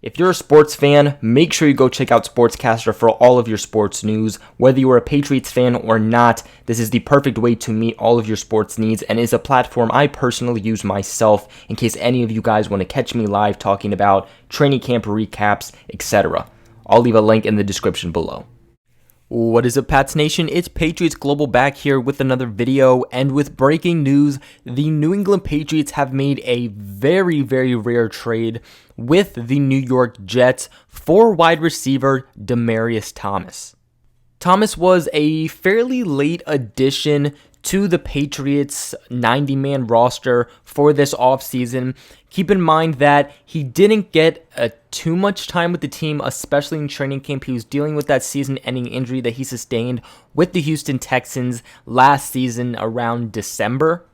If you're a sports fan, make sure you go check out SportsCastr for all of your sports news. Whether you are a Patriots fan or not, this is the perfect way to meet all of your sports needs and is a platform I personally use myself in case any of you guys want to catch me live talking about training camp recaps, etc. I'll leave a link in the description below. What is up, Pats Nation? It's Patriots Global back here with another video, and with breaking news, the New England Patriots have made a very rare trade with the New York Jets for wide receiver Demaryius Thomas. Thomas was a fairly late addition to the Patriots 90-man roster for this offseason. Keep in mind that he didn't get too much time with the team, especially in training camp. He was dealing with that season-ending injury that he sustained with the Houston Texans last season around December.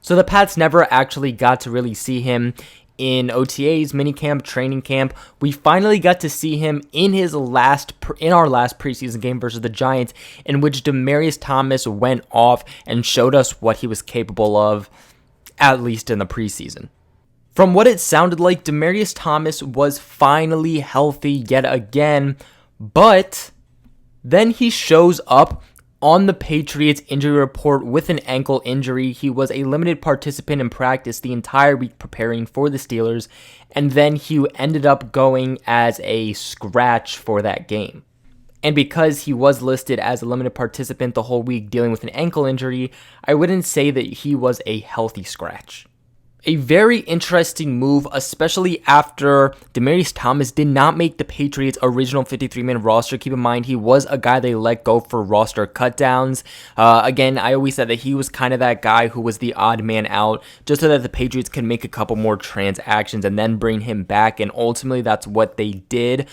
So the Pats never actually got to really see him in OTAs, minicamp, training camp. We finally got to see him in our last preseason game versus the Giants, in which Demaryius Thomas went off and showed us what he was capable of, at least in the preseason. From what it sounded like, Demaryius Thomas was finally healthy yet again, but then he shows up on the Patriots injury report with an ankle injury. He was a limited participant in practice the entire week preparing for the Steelers, and then he ended up going as a scratch for that game. And because he was listed as a limited participant the whole week dealing with an ankle injury, I wouldn't say that he was a healthy scratch. A very interesting move, especially after Demaryius Thomas did not make the Patriots' original 53-man roster. Keep in mind, he was a guy they let go for roster cutdowns. Again, I always said that he was kind of that guy who was the odd man out, just so that the Patriots could make a couple more transactions and then bring him back, and ultimately that's what they did.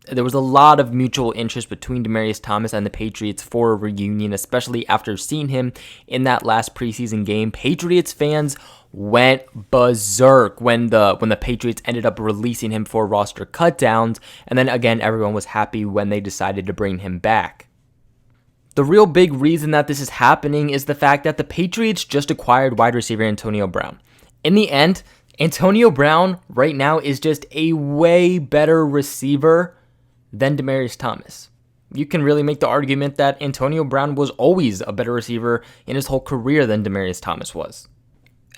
There was a lot of mutual interest between Demaryius Thomas and the Patriots for a reunion, especially after seeing him in that last preseason game. Patriots fans went berserk when the Patriots ended up releasing him for roster cutdowns, and then again, everyone was happy when they decided to bring him back. The real big reason that this is happening is the fact that the Patriots just acquired wide receiver Antonio Brown. In the end, Antonio Brown right now is just a way better receiver than Demaryius Thomas. You can really make the argument that Antonio Brown was always a better receiver in his whole career than Demaryius Thomas was.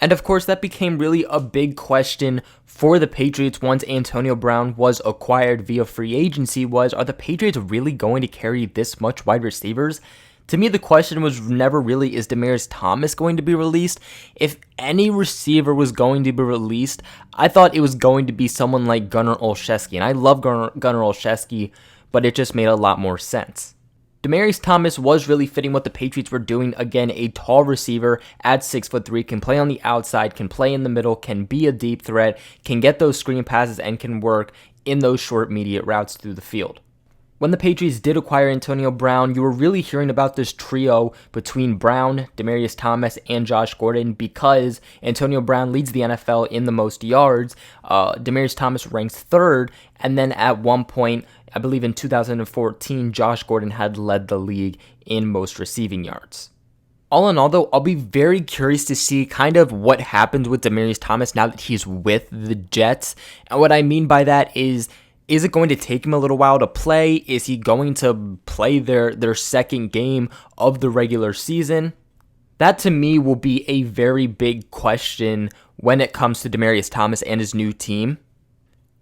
And of course, that became really a big question for the Patriots once Antonio Brown was acquired via free agency are the Patriots really going to carry this much wide receivers? To me, the question was never really, is Demaryius Thomas going to be released? If any receiver was going to be released, I thought it was going to be someone like Gunnar Olszewski. And I love Gunnar Olszewski, but it just made a lot more sense. Demaryius Thomas was really fitting what the Patriots were doing. Again, a tall receiver at 6'3", can play on the outside, can play in the middle, can be a deep threat, can get those screen passes, and can work in those short, immediate routes through the field. When the Patriots did acquire Antonio Brown, you were really hearing about this trio between Brown, Demaryius Thomas, and Josh Gordon because Antonio Brown leads the NFL in the most yards. Demaryius Thomas ranks third, and then at one point, I believe in 2014, Josh Gordon had led the league in most receiving yards. All in all, though, I'll be very curious to see kind of what happens with Demaryius Thomas now that he's with the Jets. And what I mean by that is it going to take him a little while to play? Is he going to play their second game of the regular season? That, to me, will be a very big question when it comes to Demaryius Thomas and his new team.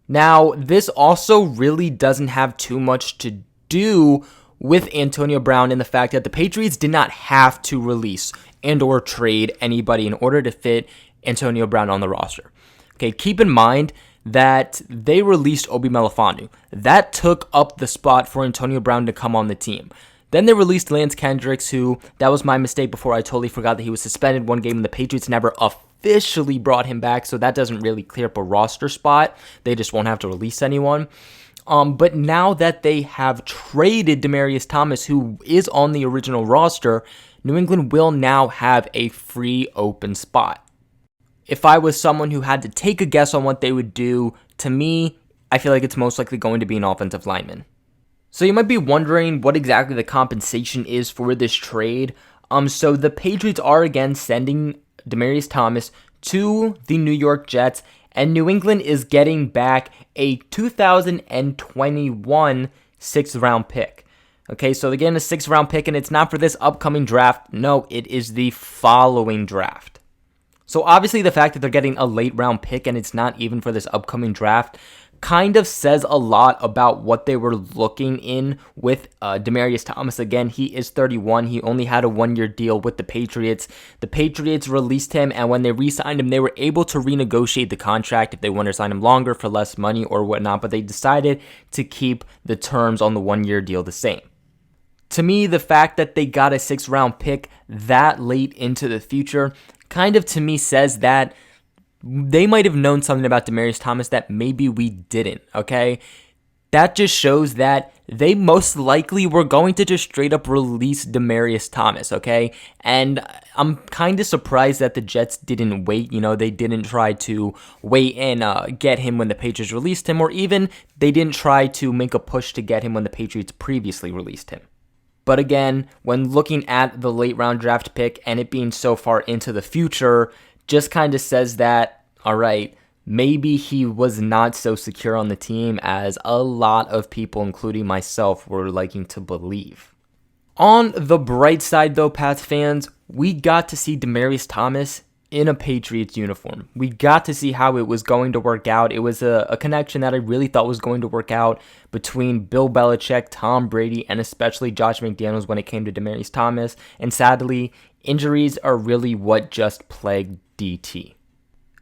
Now, this also really doesn't have too much to do with Antonio Brown in the fact that the Patriots did not have to release and or trade anybody in order to fit Antonio Brown on the roster. Okay, keep in mind that they released Obi Melifonwu. That took up the spot for Antonio Brown to come on the team. Then they released Lance Kendricks, that was my mistake before. I totally forgot that he was suspended one game and the Patriots never officially brought him back, so that doesn't really clear up a roster spot. They just won't have to release anyone. But now that they have traded Demaryius Thomas, who is on the original roster, New England will now have a free open spot. If I was someone who had to take a guess on what they would do, to me, I feel like it's most likely going to be an offensive lineman. So you might be wondering what exactly the compensation is for this trade. So the Patriots are again sending Demaryius Thomas to the New York Jets, And New England is getting back a 2021 6th-round pick. Okay, so they're getting a 6th-round pick, and it's not for this upcoming draft. No, it is the following draft. So obviously the fact that they're getting a late-round pick and it's not even for this upcoming draft kind of says a lot about what they were looking in with Demaryius Thomas. Again, he is 31. He only had a 1-year deal with the Patriots. The Patriots released him, and when they re-signed him, they were able to renegotiate the contract if they wanted to sign him longer for less money or whatnot, but they decided to keep the terms on the 1-year deal the same. To me, the fact that they got a 6th-round pick that late into the future kind of, to me, says that they might have known something about Demaryius Thomas that maybe we didn't, okay? That just shows that they most likely were going to just straight up release Demaryius Thomas, okay? And I'm kind of surprised that the Jets didn't wait. You know, they didn't try to wait and get him when the Patriots released him, or even they didn't try to make a push to get him when the Patriots previously released him. But again, when looking at the late round draft pick and it being so far into the future, just kind of says that, all right, maybe he was not so secure on the team as a lot of people, including myself, were liking to believe. On the bright side, though, Pats fans, we got to see Demaryius Thomas in a Patriots uniform. We got to see how it was going to work out. It was a connection that I really thought was going to work out between Bill Belichick, Tom Brady, and especially Josh McDaniels when it came to Demaryius Thomas. And sadly, injuries are really what just plagued DT.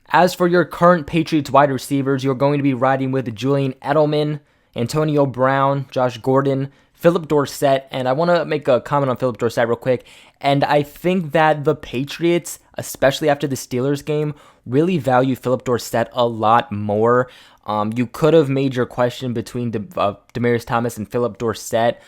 As for your current Patriots wide receivers, you're going to be riding with Julian Edelman, Antonio Brown, Josh Gordon, Philip Dorsett, and I want to make a comment on Philip Dorsett real quick. And I think that the Patriots, especially after the Steelers game, really value Philip Dorsett a lot more. You could have made your question between Demaryius Thomas and Philip Dorsett,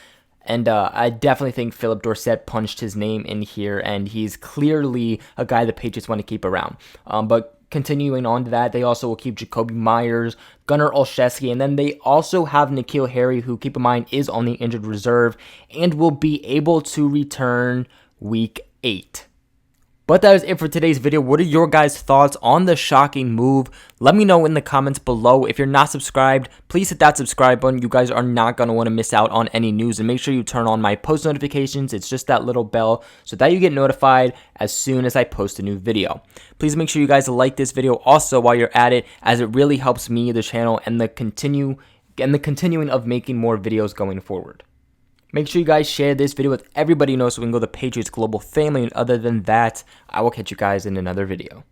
and I definitely think Philip Dorsett punched his name in here, and he's clearly a guy the Patriots want to keep around. But continuing on to that, they also will keep Jacoby Myers, Gunnar Olszewski, and then they also have N'Keal Harry, who, keep in mind, is on the injured reserve and will be able to return Week 8. But that is it for today's video. What are your guys' thoughts on the shocking move? Let me know in the comments below. If you're not subscribed, please hit that subscribe button. You guys are not going to want to miss out on any news. And make sure you turn on my post notifications. It's just that little bell so that you get notified as soon as I post a new video. Please make sure you guys like this video also while you're at it, as it really helps me, the channel, and the continuing of making more videos going forward. Make sure you guys share this video with everybody you know so we can go the Patriots global family. And other than that, I will catch you guys in another video.